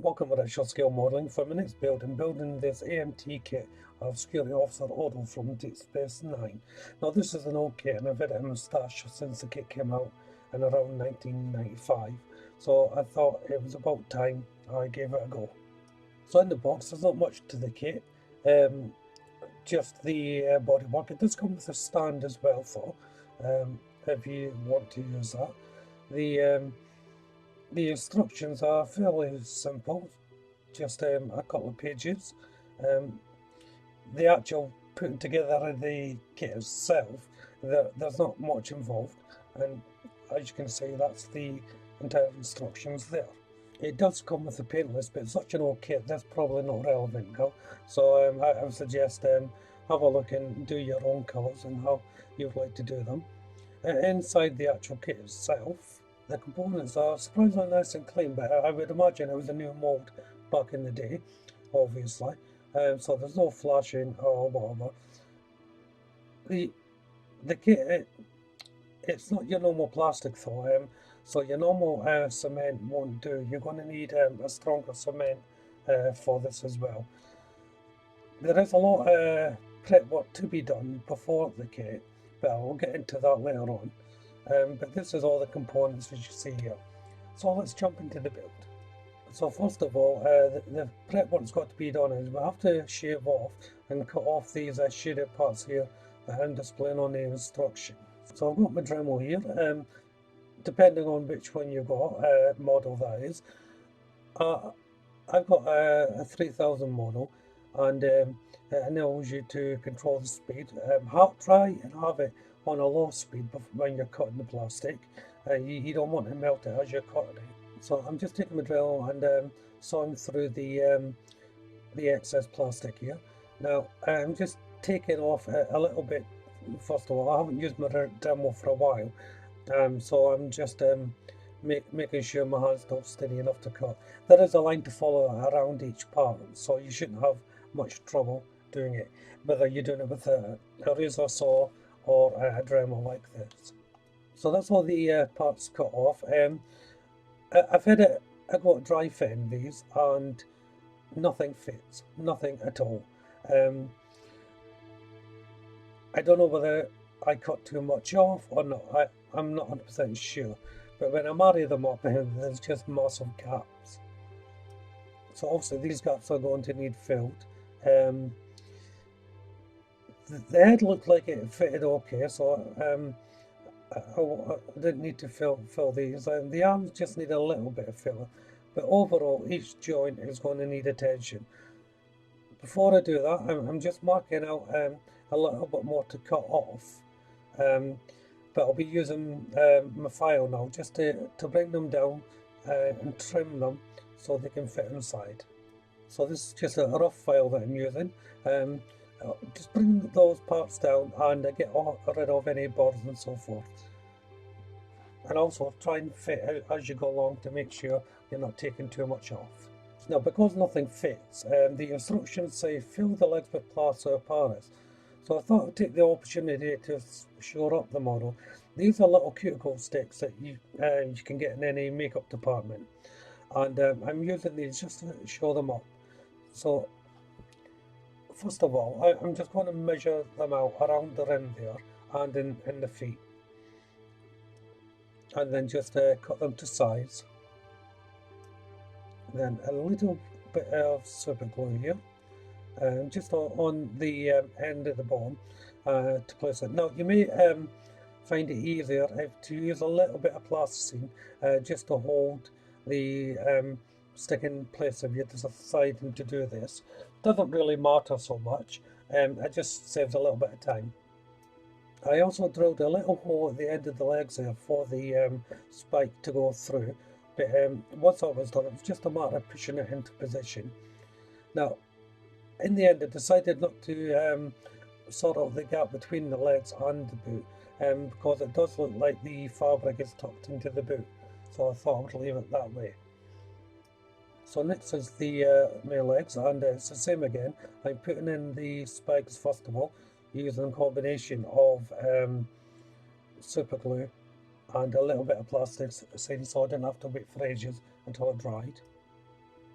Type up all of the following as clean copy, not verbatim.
Welcome to Reddish Scale Modelling. For my next build, I'm building this AMT kit of Security Officer Odo from Deep Space Nine. Now this is an old kit and I've had it in my stash since the kit came out in around 1995. So I thought it was about time I gave it a go. So in the box there's not much to the kit, just the bodywork. It does come with a stand as well though, if you want to use that. The instructions are fairly simple, just a couple of pages. The actual putting together of the kit itself, there's not much involved, and as you can see, that's the entire instructions there. It does come with a paint list, but it's such an old kit that's probably not relevant now. So I would suggest have a look and do your own colours and how you'd like to do them. Inside the actual kit itself, the components are surprisingly nice and clean, but I would imagine it was a new mould back in the day, obviously. So there's no flashing or whatever. The kit, it's not your normal plastic though, so your normal cement won't do. You're going to need a stronger cement for this as well. There is a lot of prep work to be done before the kit, but I'll get into that later on. But this is all the components as you see here. So let's jump into the build. So first of all, the prep work's got to be done is we have to shave off and cut off these shaded parts here that I'm displaying on the instruction. So I've got my Dremel here, depending on which one you've got, model that is. I've got a 3000 model, and it enables you to control the speed. Try and have it on a low speed when you're cutting the plastic. You don't want to melt it as you're cutting it. So I'm just taking my drill and sawing through the excess plastic here. Now I'm just taking off a little bit. First of all, I haven't used my Dremel for a while, so I'm just making sure my hand's not steady enough to cut. There is a line to follow around each part, so you shouldn't have much trouble doing it, whether you're doing it with a razor saw or a Dremel like this. So that's all the parts cut off. I got dry fitting these and nothing fits, nothing at all. I don't know whether I cut too much off or not. I'm not 100% sure, but when I marry them up, there's just massive gaps. So obviously these gaps are going to need filled. The head looked like it fitted okay, so I didn't need to fill these. The arms just need a little bit of filler, but overall each joint is going to need attention. Before I do that, I'm just marking out a little bit more to cut off, but I'll be using my file now just to bring them down and trim them so they can fit inside. So this is just a rough file that I'm using. Just bring those parts down and get rid of any burrs and so forth. And also try and fit as you go along to make sure you're not taking too much off. Now, because nothing fits, the instructions say fill the legs with plaster of Paris. So I thought I'd take the opportunity to shore up the model. These are little cuticle sticks that you can get in any makeup department. And I'm using these just to show them up. So first of all, I'm just going to measure them out around the rim there and in the feet. And then just cut them to size. Then a little bit of super glue here, just on the end of the bone to place it. Now you may find it easier to use a little bit of plasticine just to hold the stick in place if you're deciding to do this. Doesn't really matter so much, it just saves a little bit of time. I also drilled a little hole at the end of the legs there for the spike to go through, but once that was done, it was just a matter of pushing it into position. Now, in the end, I decided not to sort out the gap between the legs and the boot, because it does look like the fabric is tucked into the boot, so I thought I would leave it that way. So next is the my legs, and it's the same again. I'm putting in the spikes first of all, using a combination of super glue and a little bit of plastic so I didn't have to wait for ages until it dried.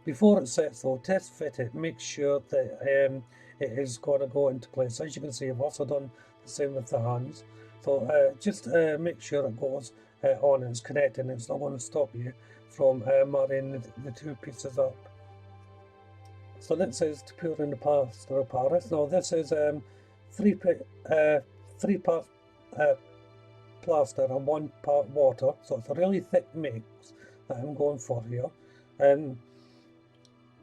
Before it sets though, test fit it, make sure that it is going to go into place. As you can see, I've also done the same with the hands. So just make sure it goes on and it's connected, and it's not going to stop you from marrying the two pieces up. So this is to put in the plaster of Paris. Now this is three parts plaster and 1 part water, so it's a really thick mix that I'm going for here.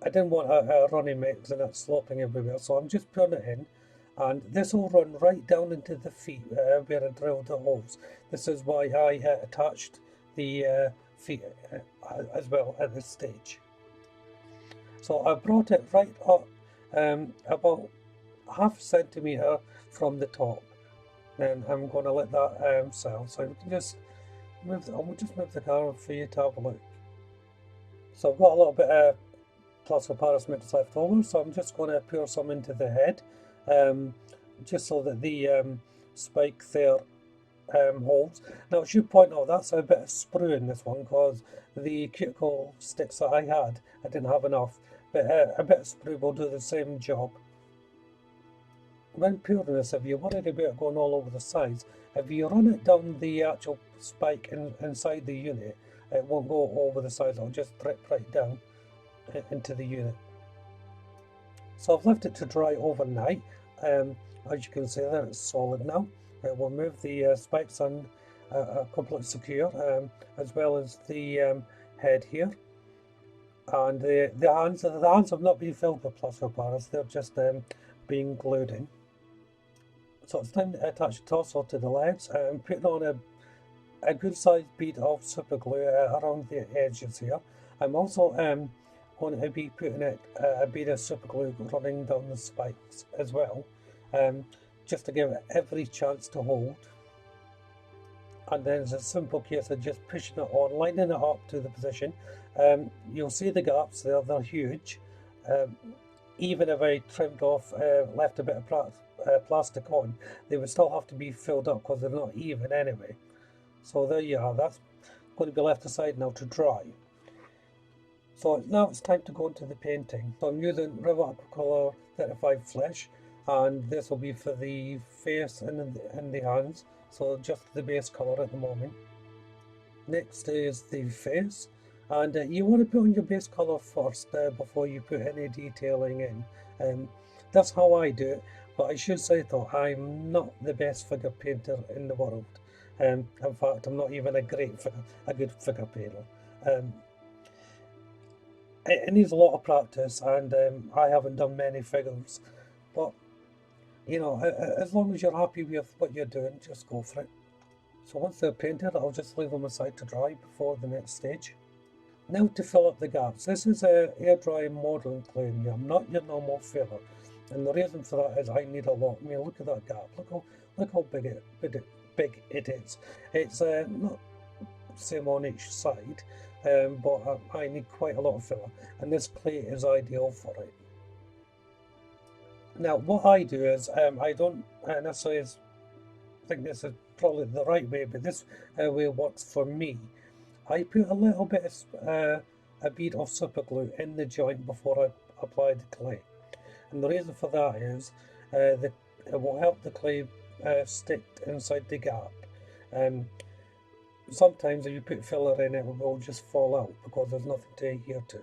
I didn't want a runny mix and it's slopping everywhere, so I'm just putting it in, and this will run right down into the feet where I drilled the holes. This is why I attached the feet as well at this stage. So I brought it right up about half a centimetre from the top. Then I'm going to let that settle. So we can just move. I'll just move the camera for you to have a look. So I've got a little bit of plaster of Paris mix left over, so I'm just going to pour some into the head, just so that the spike there holds. Now I should point out that's a bit of sprue in this one, because the cuticle sticks that I had, I didn't have enough, but a bit of sprue will do the same job. When pouring this, if you're worried about it going all over the sides, if you run it down the actual spike inside the unit, it won't go over the sides, it'll just drip right down into the unit. So I've left it to dry overnight. As you can see there, it's solid now. We'll move the spikes on completely secure, as well as the head here. And the hands have not been filled with plaster of Paris, they're just being glued in. So it's time to attach the torso to the legs. I'm putting on a good sized bead of super glue around the edges here. I'm also going to be putting a bead of super glue running down the spikes as well, just to give it every chance to hold. And then it's a simple case of just pushing it on, lining it up to the position. You'll see the gaps there, they're huge. Even if I trimmed off, left a bit of plastic on, they would still have to be filled up because they're not even anyway. So there you are, that's going to be left aside now to dry. So now it's time to go into the painting. So I'm using Revlon Color 35 Flesh, and this will be for the face and the hands, so just the base colour at the moment. Next is the face, and you want to put on your base colour first before you put any detailing in. That's how I do it, but I should say though, I'm not the best figure painter in the world. In fact, I'm not even a good figure painter. It needs a lot of practice, and I haven't done many figures, but you know, as long as you're happy with what you're doing, just go for it. So once they're painted, I'll just leave them aside to dry before the next stage. Now to fill up the gaps. This is a air dry modelling clay. I'm not your normal filler, and the reason for that is I need a lot. I mean, look at that gap. Look how big it is. It's not the same on each side, but I need quite a lot of filler, and this clay is ideal for it. Now what I do is, I don't necessarily think this is probably the right way, but this way works for me. I put a little bit of a bead of super glue in the joint before I apply the clay, and the reason for that is it will help the clay stick inside the gap. Sometimes if you put filler in, it will just fall out because there's nothing to adhere to.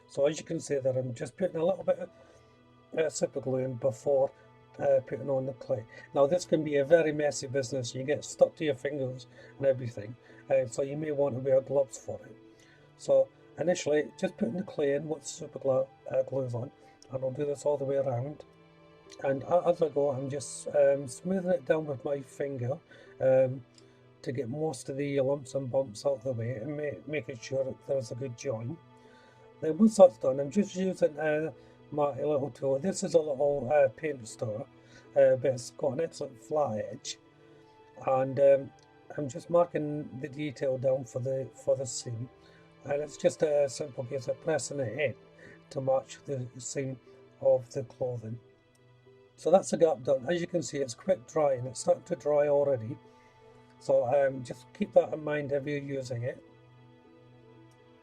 So as you can see there, I'm just putting a little bit of super glue in before putting on the clay. Now this can be a very messy business. You get stuck to your fingers and everything, so you may want to wear gloves for it. So initially, just putting the clay in with super glue on, and I'll do this all the way around. And as I go, I'm just smoothing it down with my finger to get most of the lumps and bumps out of the way, and making sure that there's a good join. Then once that's done, I'm just using my little tool. This is a little paint store, but it's got an excellent flat edge, and I'm just marking the detail down for the seam, and it's just a simple case of pressing it in to match the seam of the clothing. So that's the gap done. As you can see, it's quick drying. It's starting to dry already. So just keep that in mind if you're using it.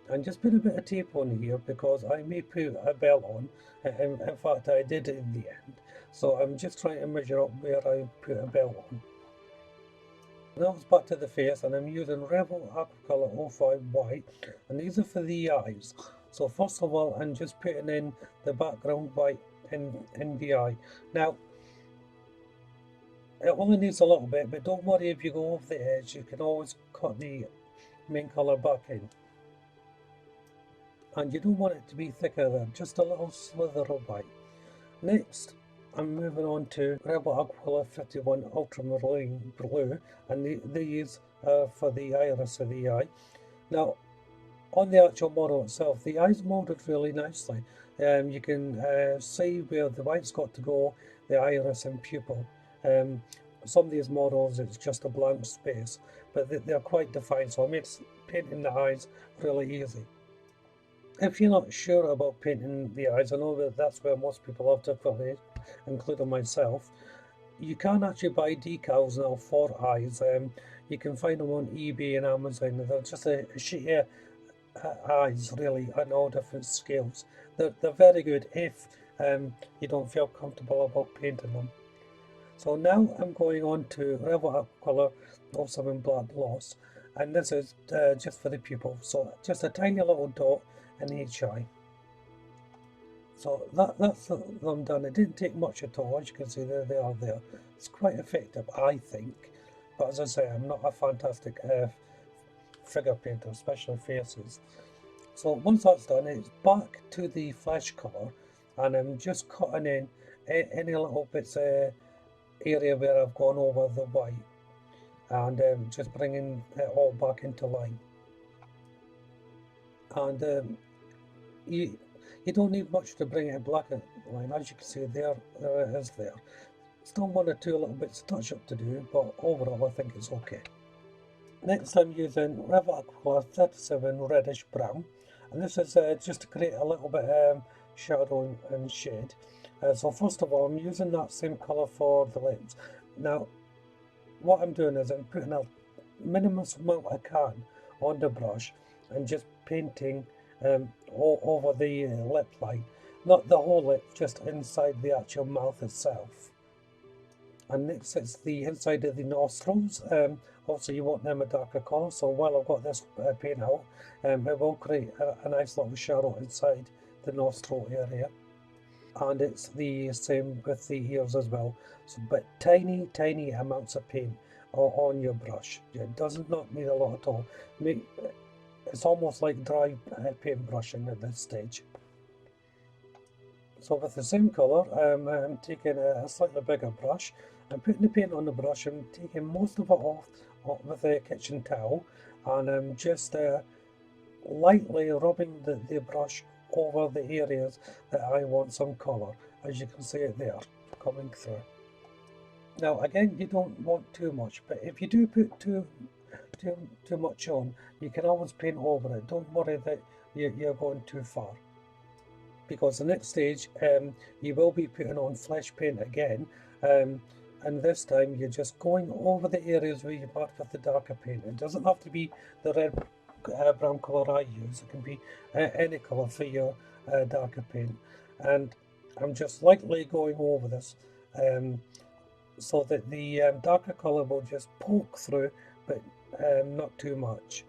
And just put a bit of tape on here because I may put a belt on. In fact, I did in the end. So I'm just trying to measure up where I put a belt on. Now it's back to the face, and I'm using Revlon Aquacolor 05 White, and these are for the eyes. So first of all, I'm just putting in the background white in the eye. Now, it only needs a little bit, but don't worry if you go over the edge, you can always cut the main colour back in. And you don't want it to be thicker than just a little slither of white. Next, I'm moving on to Revlon Aguila 51 Ultramarine Blue, and these are for the iris of the eye. Now, on the actual model itself, the eye's moulded really nicely. You can see where the white's got to go, the iris and pupil. Some of these models, it's just a blank space, but they're quite defined, so it makes painting the eyes really easy. If you're not sure about painting the eyes, I know that that's where most people have difficulty, including myself. You can actually buy decals now for eyes. You can find them on eBay and Amazon. They're just a sheet of eyes, really, on all different scales. They're very good if you don't feel comfortable about painting them. So now I'm going on to Revlon Aquacolor 07 Black Gloss, and this is just for the pupil. So just a tiny little dot in each eye. So that's them done. It didn't take much at all. As you can see, there they are there. It's quite effective, I think. But as I say, I'm not a fantastic figure painter, especially faces. So once that's done, it's back to the flesh colour, and I'm just cutting in any little bits area where I've gone over the white, and just bringing it all back into line. And you don't need much to bring it black in line. As you can see, there it is there. Still one or two little bits of touch up to do, but overall I think it's okay. Next I'm using Revlon Aquacolor 37 Reddish Brown, and this is just to create a little bit shadow and shade. So first of all, I'm using that same colour for the lips. Now, what I'm doing is I'm putting a minimum amount I can on the brush and just painting all over the lip line. Not the whole lip, just inside the actual mouth itself. And next it's the inside of the nostrils. Also you want them a darker colour, so while I've got this paint out, it will create a nice little shadow inside the nostril area. And it's the same with the ears as well. So, but tiny amounts of paint on your brush. It does not need a lot at all. It's almost like dry paint brushing at this stage. So with the same colour, I'm taking a slightly bigger brush. I'm putting the paint on the brush and taking most of it off with a kitchen towel, and I'm just lightly rubbing the brush over the areas that I want some colour, as you can see it there coming through. Now again, you don't want too much, but if you do put too much on, you can always paint over it. Don't worry that you're going too far, because the next stage you will be putting on flesh paint again, and this time you're just going over the areas where you marked with the darker paint. It doesn't have to be the red brown colour I use. It can be any colour for your darker paint, and I'm just lightly going over this so that the darker colour will just poke through, but not too much.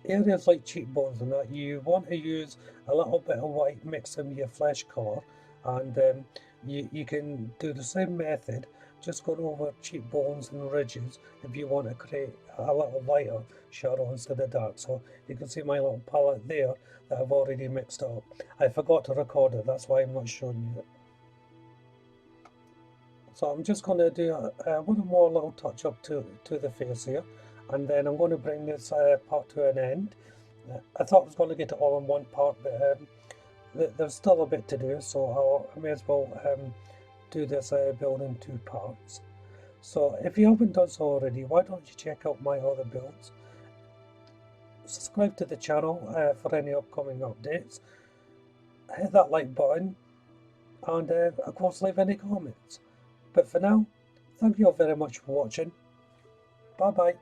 Areas like cheekbones and that, you want to use a little bit of white mixed in with your flesh colour, and you can do the same method, just going over cheekbones and ridges if you want to create a little lighter shadow instead of dark. So you can see my little palette there that I've already mixed up. I forgot to record it, that's why I'm not showing you it. So I'm just going to do one more little touch up to the face here, and then I'm going to bring this part to an end. I thought I was going to get it all in one part, but there's still a bit to do, so I may as well do this build in two parts. So if you haven't done so already, why don't you check out my other builds? Subscribe to the channel for any upcoming updates. Hit that like button, and of course leave any comments. But for now, thank you all very much for watching. Bye bye.